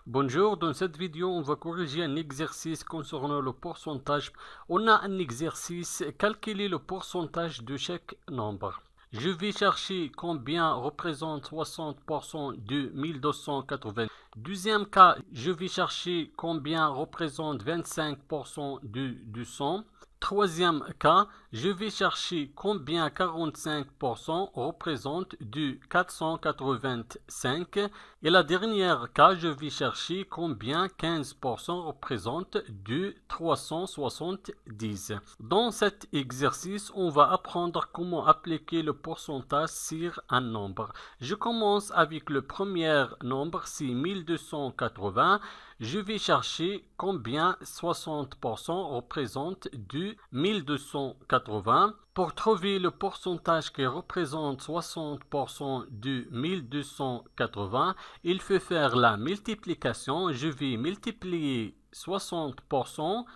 Bonjour, dans cette vidéo, on va corriger un exercice concernant le pourcentage. On a un exercice, calculer le pourcentage de chaque nombre. Je vais chercher combien représente 60% de 1280. Deuxième cas, je vais chercher combien représente 25% de 200. Troisième cas, je vais chercher combien 45% représente du 485. Et la dernière cas, je vais chercher combien 15% représente du 370. Dans cet exercice, on va apprendre comment appliquer le pourcentage sur un nombre. Je commence avec le premier nombre, c'est 1280. Je vais chercher combien 60% représente du 1280. Pour trouver le pourcentage qui représente 60% du 1280, il faut faire la multiplication. Je vais multiplier 60%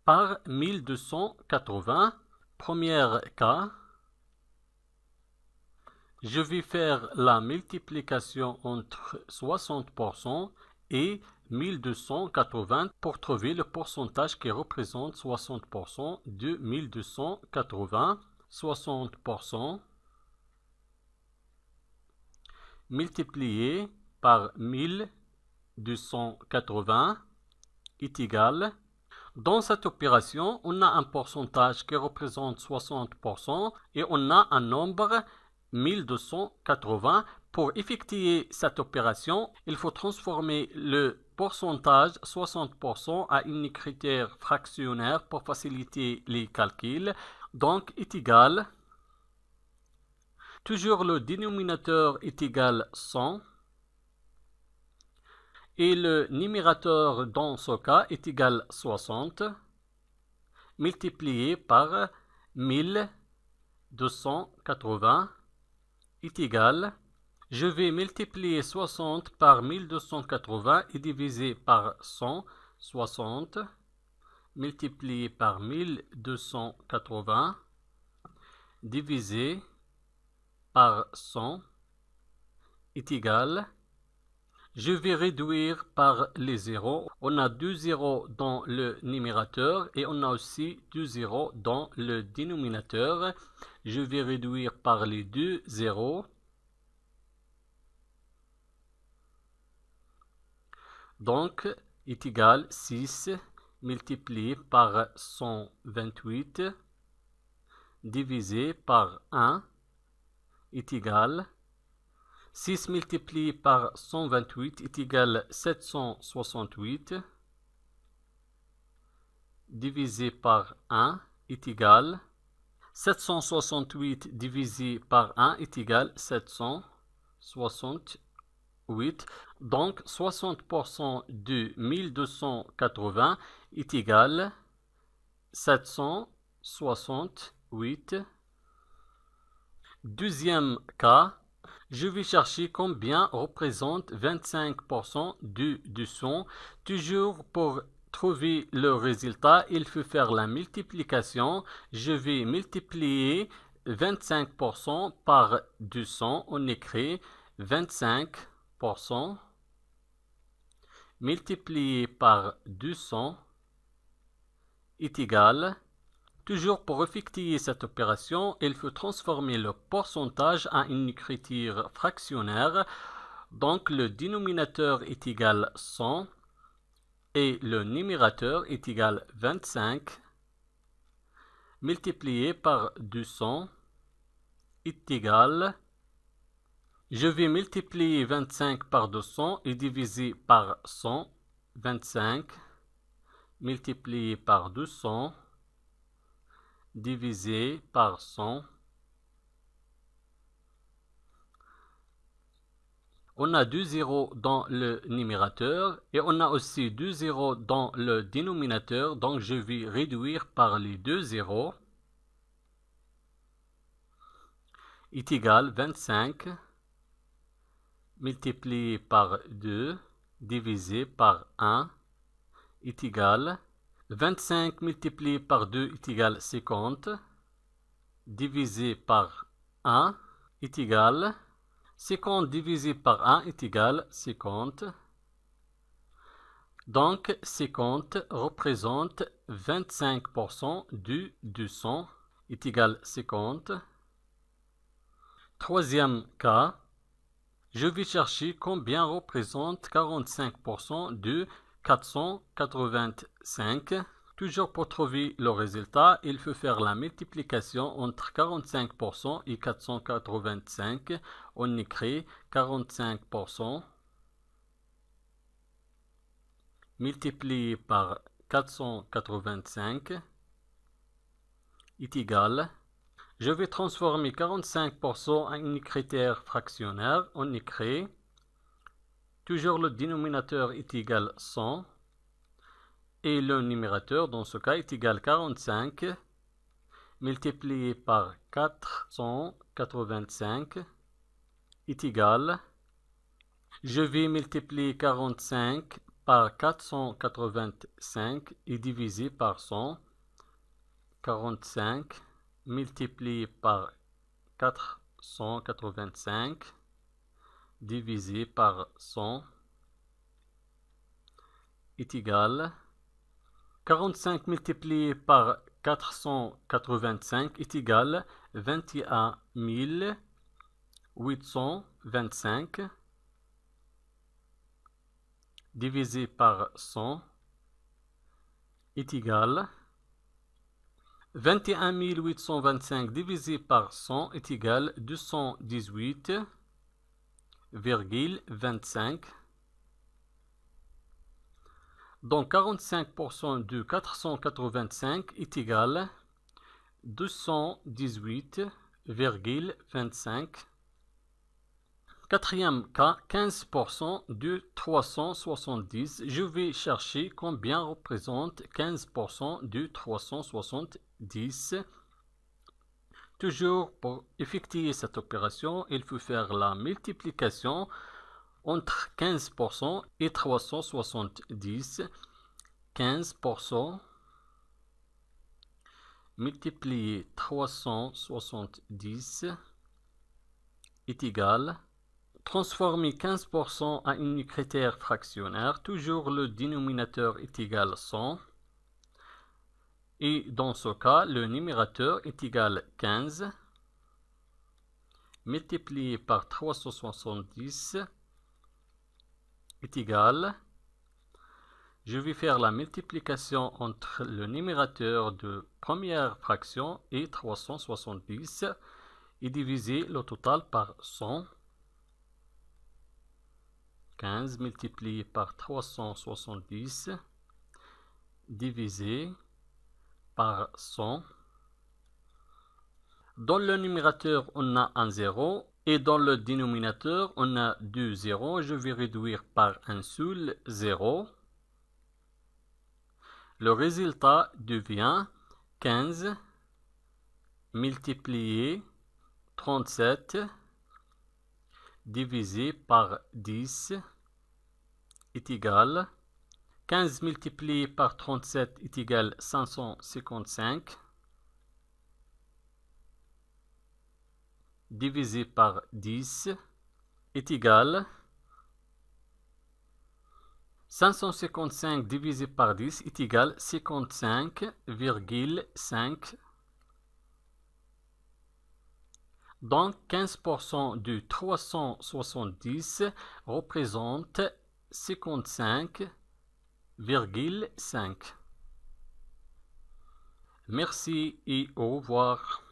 par 1280. Premier cas. Je vais faire la multiplication entre 60% et 1280 pour trouver le pourcentage qui représente 60% de 1280. 60% multiplié par 1280 est égal. Dans cette opération, on a un pourcentage qui représente 60% et on a un nombre 1280. Pour effectuer cette opération, il faut transformer le pourcentage 60% à un critère fractionnaire pour faciliter les calculs. Donc, est égal. Toujours le dénominateur est égal 100. Et le numérateur dans ce cas est égal 60 multiplié par 1280 est égal. Je vais multiplier 60 par 1280 et diviser par 100. 60 multiplié par 1280 divisé par 100 est égal. Je vais réduire par les zéros. On a 2 zéros dans le numérateur et on a aussi 2 zéros dans le dénominateur. Je vais réduire par les 2 zéros. Donc, est égal 6 multiplié par 128 divisé par 1 est égal 6 multiplié par 128 est égal 768 divisé par 1 est égal 768 divisé par 1 est égal 768. Donc 60% de 1280 est égal 768. Deuxième cas. Je vais chercher combien représente 25% du 200. Toujours pour trouver le résultat, il faut faire la multiplication. Je vais multiplier 25% par 200. On écrit 25% multiplié par 200 est égal. Toujours pour effectuer cette opération, il faut transformer le pourcentage à une écriture fractionnaire. Donc le dénominateur est égal 100 et le numérateur est égal 25 multiplié par 200 est égal. Je vais multiplier 25 par 200 et diviser par 100. 25 multiplié par 200 divisé par 100. On a 2 zéros dans le numérateur et on a aussi 2 zéros dans le dénominateur. Donc je vais réduire par les 2 zéros. Est égal 25 multiplié par 2 divisé par 1 est égal 25 multiplié par 2 est égal 50 divisé par 1 est égal 50 divisé par 1 est égal 50. Donc 50 représente 25% du 200 est égal 50. Troisième cas, je vais chercher combien représente 45% de 485. Toujours pour trouver le résultat, il faut faire la multiplication entre 45% et 485. On écrit 45% multiplié par 485 est égal. Je vais transformer 45% en un critère fractionnaire. On écrit toujours le dénominateur est égal 100 et le numérateur dans ce cas est égal 45 multiplié par 485 est égal. Je vais multiplier 45 par 485 et diviser par 100. 45 multiplié par 485 divisé par 100 est égal. 45 multiplié par 485 est égal 21 825 divisé par 100 est égal 21 825 divisé par 100 est égal 218,25. Donc 45% de 485 est égal 218,25. Quatrième cas, 15% de 370. Je vais chercher combien représente 15% de 370. Toujours pour effectuer cette opération, il faut faire la multiplication entre 15% et 370. 15% multiplié 370 est égal. Transformer 15% en un critère fractionnaire. Toujours le dénominateur est égal 100. Et dans ce cas, le numérateur est égal 15 multiplié par 370 est égal. Je vais faire la multiplication entre le numérateur de première fraction et 370 et diviser le total par 100. 15 multiplié par 370 divisé par 100. Dans le numérateur, on a un 0 et dans le dénominateur, on a 2 zéros. Je vais réduire par un seul 0. Le résultat devient 15 multiplié 37 divisé par 10 est égal. 15 multiplié par 37 est égal 555 divisé par 10 est égal 555 divisé par 10 est égal 55,5. Donc 15% de 370 représente 55,5. Merci et au revoir.